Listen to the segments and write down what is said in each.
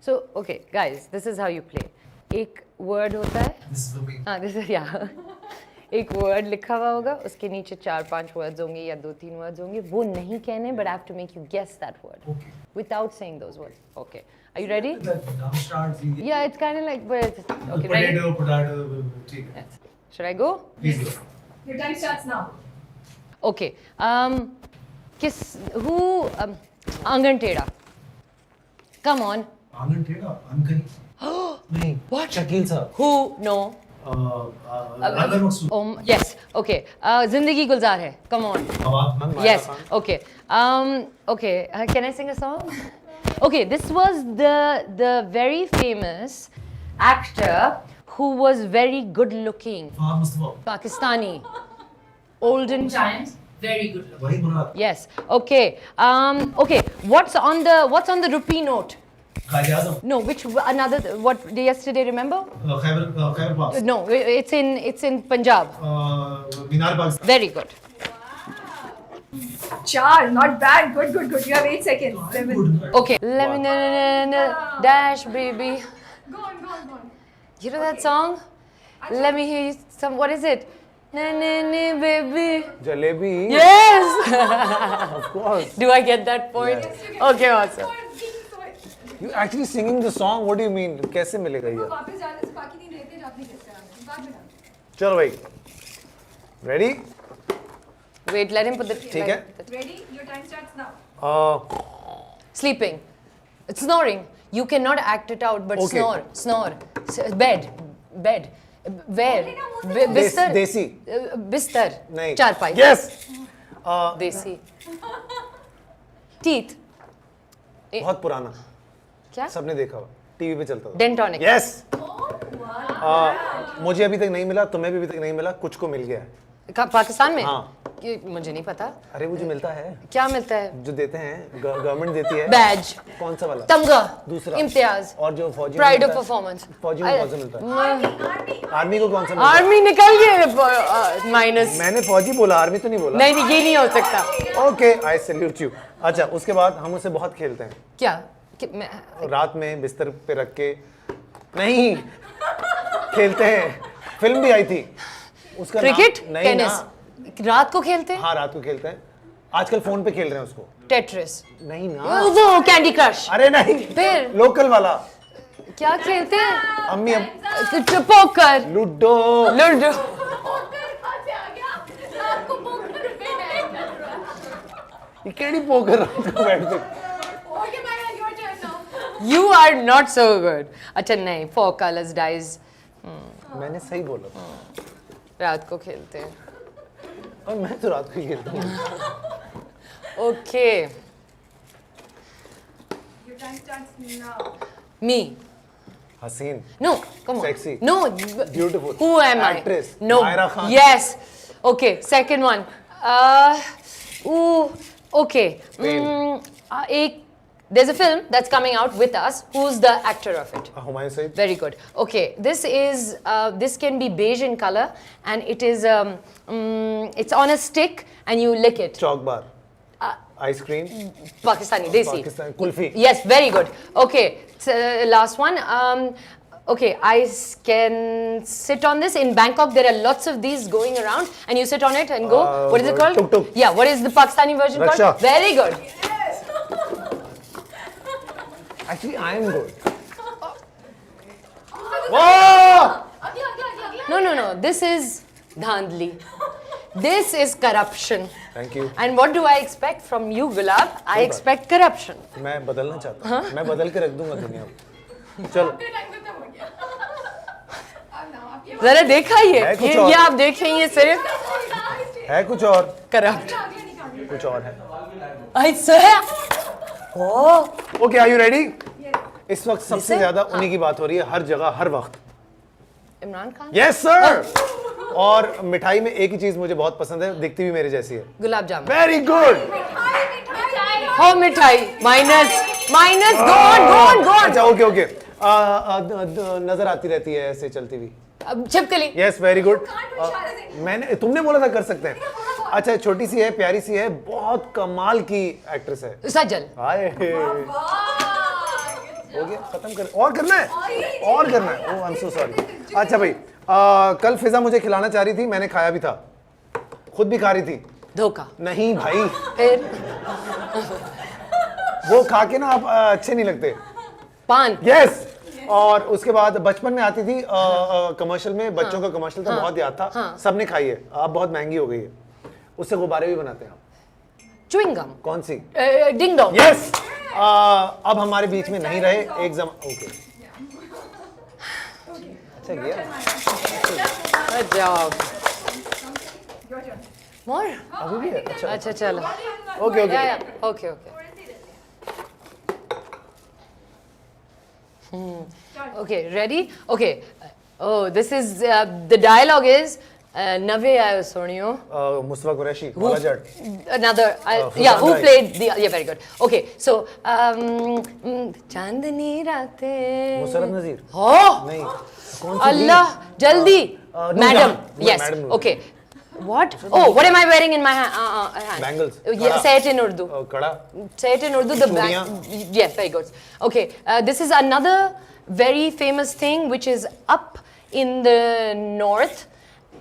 So, okay, guys, this is how you play. एक word होता है. This is the way. हाँ, this is yeah. एक word लिखा हुआ होगा, उसके नीचे 4-5 words होंगे या 2-3 words होंगे. वो नहीं कहने, but I have to make you guess that word. Okay. Without saying those words. Okay. Are you ready? The drum starts. Yeah, it's kind of like, but it's, okay, ready? Potato. ठीक है. Yes. Should I go? Please go. Your time starts now. Okay. Who? आंगन टेढ़ा. Come on. आंगन टेढ़ा. अनकही. नहीं. What? Shakeel साहब. Who? No. अगर मकसूद. Yes. Okay. जिंदगी गुलजार है. Come on. Yes. Okay. Okay. Can I sing a song? Okay. This was the very famous actor who was very good looking. Fahad Mustafa. Pakistani. Olden times. Very good looking. वही मुराद. Yes. Okay. Okay. What's on the rupee note? कायदे आज़म. No. Which another? What yesterday? Remember? Khyber pass. No. It's in Punjab. Minar Pakistan. Very good. Char, not bad. Good. You have 8 seconds. 7. Okay. Let me dash, baby. Go on. You know that song? Let me hear you some. What is it? Na na na, baby. Jalebi. Yes. Of course. Do I get that point? Okay, awesome. You actually singing the song? What do you mean? कैसे मिलेगा ये? वापस जाने से बाकी नहीं रहते जाते कैसे आने बाद में ना. चलो भाई. Ready? Wait, let him put the. ठीक है. Ready? Your time starts now. Sleeping. It's snoring. You cannot act it out, but Okay. snore. Bed. Where? बिस्तर. देसी. बिस्तर. नहीं. चारपाई. Yes. देसी. Teeth. बहुत पुराना. क्या? सबने देखा हुआ. टीवी पे चलता था. Dentonic. Yes. मुझे अभी तक नहीं मिला, तुम्हें भी अभी तक नहीं मिला, कुछ को मिल गया है. पाकिस्तान में? हाँ. मुझे नहीं पता. अरे वो जो मिलता है. क्या मिलता है? जो देते हैं, गवर्नमेंट देती है. बैज. कौन सा वाला? तमगा. दूसरा. इम्तियाज. और जो फौजी. Pride of performance. फौजी में कौन सा मिलता है? आर्मी को कौन सा मिलता है? आर्मी निकल गए माइनस. मैंने फौजी बोला, आर्मी तो नहीं बोला. नहीं ये नहीं हो सकता. Okay, I salute you. अच्छा, उसके बाद हम उससे बहुत खेलते हैं. क्या? रात में बिस्तर पे रख के नहीं खेलते हैं. फिल्म भी आई थी उसका. क्रिकेट? नहीं. टेनिस? रात को खेलते हैं? हाँ, रात को खेलते हैं. आजकल फोन पे खेल रहे हैं उसको. टेट्रिस? नहीं ना. वो कैंडी क्रश? अरे नहीं. फिर? लोकल वाला. क्या खेलते हैं? अम्मी पोकर. लूडो. ये केड़ी पोकर रात को बैठ के. You are not so good. अच्छा नहीं, 4 colors dice. मैंने सही बोला. रात को खेलते हैं. और मैं तो रात को ही खेलता हूँ. Okay. Your time starts now. Me. हसीन. No, come on. Sexy. No. Beautiful. Who am Actress. I? No. Maira Khan. Yes. Okay. Second one. Okay. There's a film that's coming out with us. Who's the actor of it? Humayun Saeed. Very good. Okay. This can be beige in color, and it is it's on a stick, and you lick it. Chowk bar. Ice cream. Pakistani, desi. Pakistan. Kulfi. Yes, very good. Okay, so, last one. Okay, I can sit on this. In Bangkok, there are lots of these going around, and you sit on it and go. What is it called? Tuk tuk. Yeah, what is the Pakistani version Rickshaw. called? Very good. Actually, I am good. Wow! No. This is dhandli. This is corruption. Thank you. And what do I expect from you, Gulab? I expect corruption. मैं बदलना चाहता हूँ. मैं बदल के रख दूंगा दुनिया को. चलो. जरा देखा ये है कुछ और. ये आप देखें ये सिर्फ है कुछ और. करप्ट. कुछ और है. I swear. Oh. Okay, are you ready? इस वक्त सबसे ज्यादा उन्हीं की बात हो रही है, हर जगह हर वक्त. इमरान खान. Yes sir. और मिठाई में एक ही चीज मुझे बहुत पसंद है, दिखती भी मेरे जैसी है. गुलाब जामुन. Very good. हो मिठाई. माइनस. Go on. अच्छा, ओके. नजर आती रहती है ऐसे चलती हुई. अब छिपकली. Yes, very good. तुमने बोला था कर सकते हैं. अच्छा, छोटी सी है, प्यारी सी है, बहुत कमाल की एक्ट्रेस है. सजल. हाय. हो गया, खत्म कर, और करना है, और करना है। ओह आई एम सो सॉरी। अच्छा भाई, कल फिजा मुझे खिलाना चाह रही थी, मैंने खाया भी था, खुद भी खा रही थी। धोखा। नहीं भाई, फिर वो खा के ना आप अच्छे नहीं लगते। पान। यस। और उसके बाद बचपन में आती थी कमर्शियल में, बच्चों का कमर्शियल था, बहुत याद था, सबने खाई है, अब बहुत महंगी हो गई है। उससे गुब्बारे भी बनाते हैं आप। Chewing gum. कौन सी? Ding dong. यस। अब हमारे बीच में नहीं रहे एक जम। ओके, अच्छा गया। Good job. Your turn. More? अभी भी है? अच्छा अच्छा चलो। Okay okay. Yeah, yeah. Okay, okay. Okay, ready? Okay. Oh, this is the dialogue is Nave ayo soniyo. Mustafa Qureshi, वाला जट। Another, Furkan yeah, who Rai. played the, yeah, very good. Okay, so, Chandni Raate. Musharraf Nazeer. Oh, नहीं, कौन सी थी? Allah, jaldi. Nurjahan. Madam, No, yes, Madam Nurjahan. okay. What? Oh, what am I wearing in my hand? Bangles. Yeah, Kada. say it in Urdu. कड़ा। Say it in Urdu. The Chudiyan. yes, very good. Okay, this is another very famous thing which is up in the north,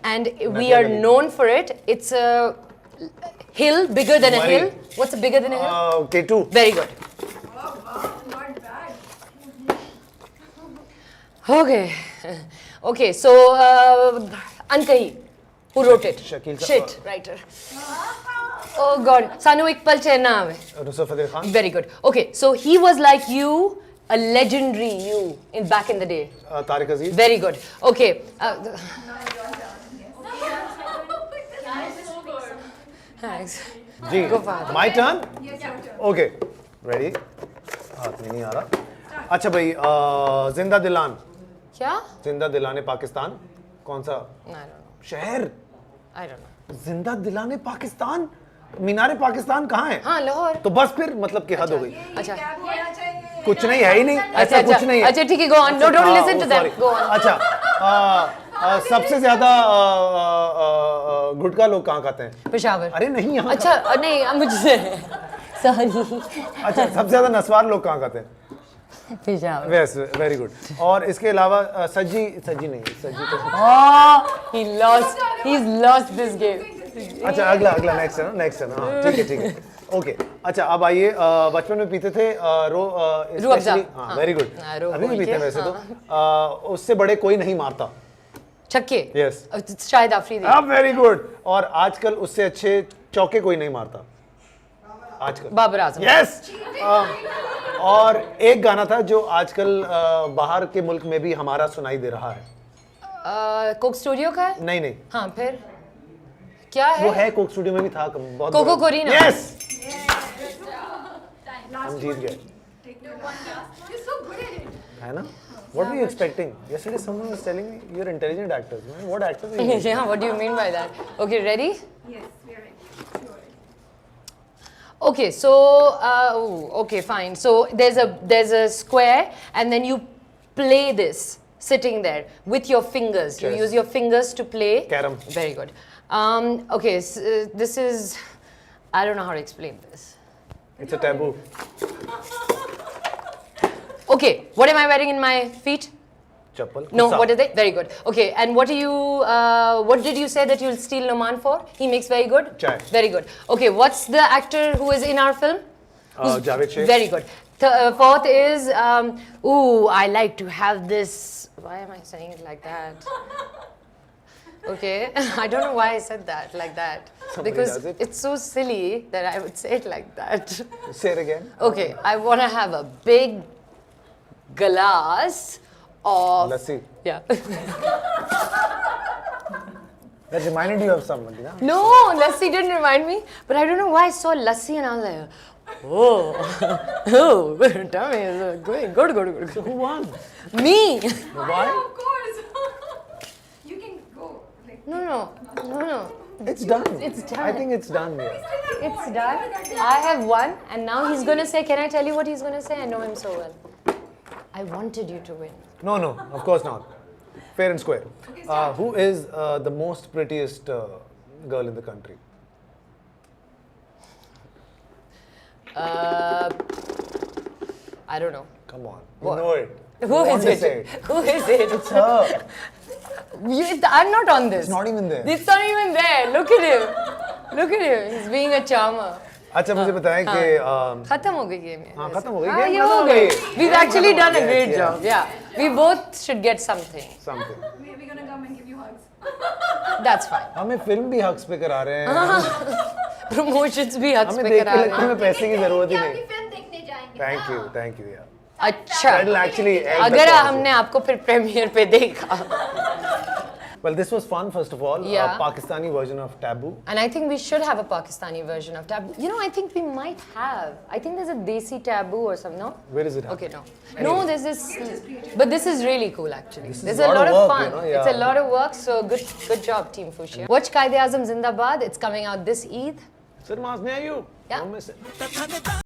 and we are Nathia known for it. It's a hill bigger than a Murray. hill. What's bigger than a hill? K2। Very good. Oh, wow, not bad. Okay, okay. So Ankahi, who wrote it? Shakil Ka- Shit, writer. Oh God, Sanu ik pal chehna aave. Nusrat Fateh Khan. Very good. Okay, so he was like you, a legendary you in back in the day. Tariq Aziz. Very good. Okay. Thanks. जी। Go fast. My turn. Yes, your turn. Okay, ready. हाथ में नहीं आ रहा। अच्छा भाई, जिंदा दिलान, क्या? जिंदा दिलाने पाकिस्तान, कौन सा I don't know. शहर? I don't know. जिंदा दिलाने पाकिस्तान, मीनारे पाकिस्तान कहाँ है? हाँ, लाहौर. तो बस फिर मतलब कि हद हो गई। अच्छा. क्या बोलना चाहिए? कुछ नहीं है ही नहीं, ऐसा अच्छा, कुछ नहीं है। अच्छा, ठीक है, go on. No, don't हाँ, listen to oh, them. sorry. Go on. अच्छा, सबसे ज्यादा गुटखा लोग कहाँ खाते हैं? पेशावर. अरे नहीं, यहाँ अच्छा, नहीं, मुझसे. Sorry. अच्छा, सबसे ज्यादा नस्वार लोग कहाँ खाते हैं? पेशावर. Yes, very good. और इसके अलावा सज्जी नहीं, सज्जी तो Oh, he's lost this game. अच्छा, अगला नेक्स्ट है ना, हाँ, ठीक है ओके। अच्छा, अब आइए, बचपन में पीते थे रूह अफ़ज़ा। हाँ, वेरी गुड। हाँ, रूह अभी भी बोल पीते के, हैं वैसे तो। उससे बड़े कोई नहीं मारता। छक्के. Yes. शाहिद आफरीदी. अब वेरी गुड। और आजकल उससे अच्छे चौके कोई नहीं मारता आजकल। बाबर आजम. यस। और एक गाना था जो आजकल बाहर के मुल्क में भी हमारा सुनाई दे रहा है। कोक स्टूडियो का है? नहीं, हाँ, फिर क्या है? वो है, कोक स्टूडियो में भी था, बहुत कोको कोरिना. यस, हम जीत गए, You're so good at it. है ना? What were you expecting? Yesterday someone was telling me you're intelligent actors. Man, what actors are you? Yeah, what do you mean by that? Okay, ready? Yes, we're ready. Sure. Okay, so okay, fine. So there's a square, and then you play this sitting there with your fingers. You Chess. use your fingers to play. Carom. Very good. Okay, this is, I don't know how to explain this. It's a taboo. Okay, what am I wearing in my feet? Chappal. No, Kusa. what is it? Very good. Okay, and what did you say that you'll steal Noman for? He makes very good? Chai. Very good. Okay, what's the actor who is in our film? Javed Sheikh. Very good. Fourth is, ooh, I like to have this. Why am I saying it like that? Okay, I don't know why I said that like that. Somebody Because does it. it's so silly that I would say it like that. Say it again. Okay, I want to have a big glass of. Lassi. Yeah. That reminded you of somebody, na? No, lassi didn't remind me, but I don't know why I saw lassi and I was like, oh, tummy is good, good. Who won? Me. Why? Of course. You can go. Like, No. It's done. It's done. I think it's done. Yeah. It's done. I have won, and now he's gonna say, can I tell you what he's gonna say? I know him so well. I wanted you to win. No, of course not. Fair and square. Who is the most prettiest girl in the country? I don't know. Come on. You What? know it. Who You is want to it? say Who is it? It's her. I'm not on this. It's not even there. It's not even there. Look at him. Look at him. He's being a charmer. अच्छा मुझे बताएं कि खत्म हो गई game. हाँ खत्म हो गई हाँ, game ये खत्म हो हो गई. गई. We've Game actually खत्म हो done a गया. great Yeah. job. Yeah. We both should get something. Something. We're gonna come and give you hugs. That's fine. हमें फिल्म भी हक्स पे करा रहे हैं. Promotions भी हक्स हमें पे देख करा के रहे लगता है हैं. हमें पैसे की जरूरत ही क्या नहीं. आपकी फिल्म देखने जाएंगे? Thank you. Yeah. अच्छा. That'll actually end the अगर conversation. हमने आपको फिर प्रीमियर पे देखा. Well, this was fun, first of all. Yeah. A Pakistani version of Taboo. And I think we should have a Pakistani version of Taboo. You know, I think we might have. I think there's a Desi Taboo or something, no? Where is it? Okay, no. No, there's this. But this is really cool, actually. This is There's a a lot lot of of work, fun. you know, It's a yeah. lot of work, so good job, Team Fushia. Watch Qaid-e-Azam Zindabad. It's coming out this Eid. Cinemas near you. Yeah. Don't miss it.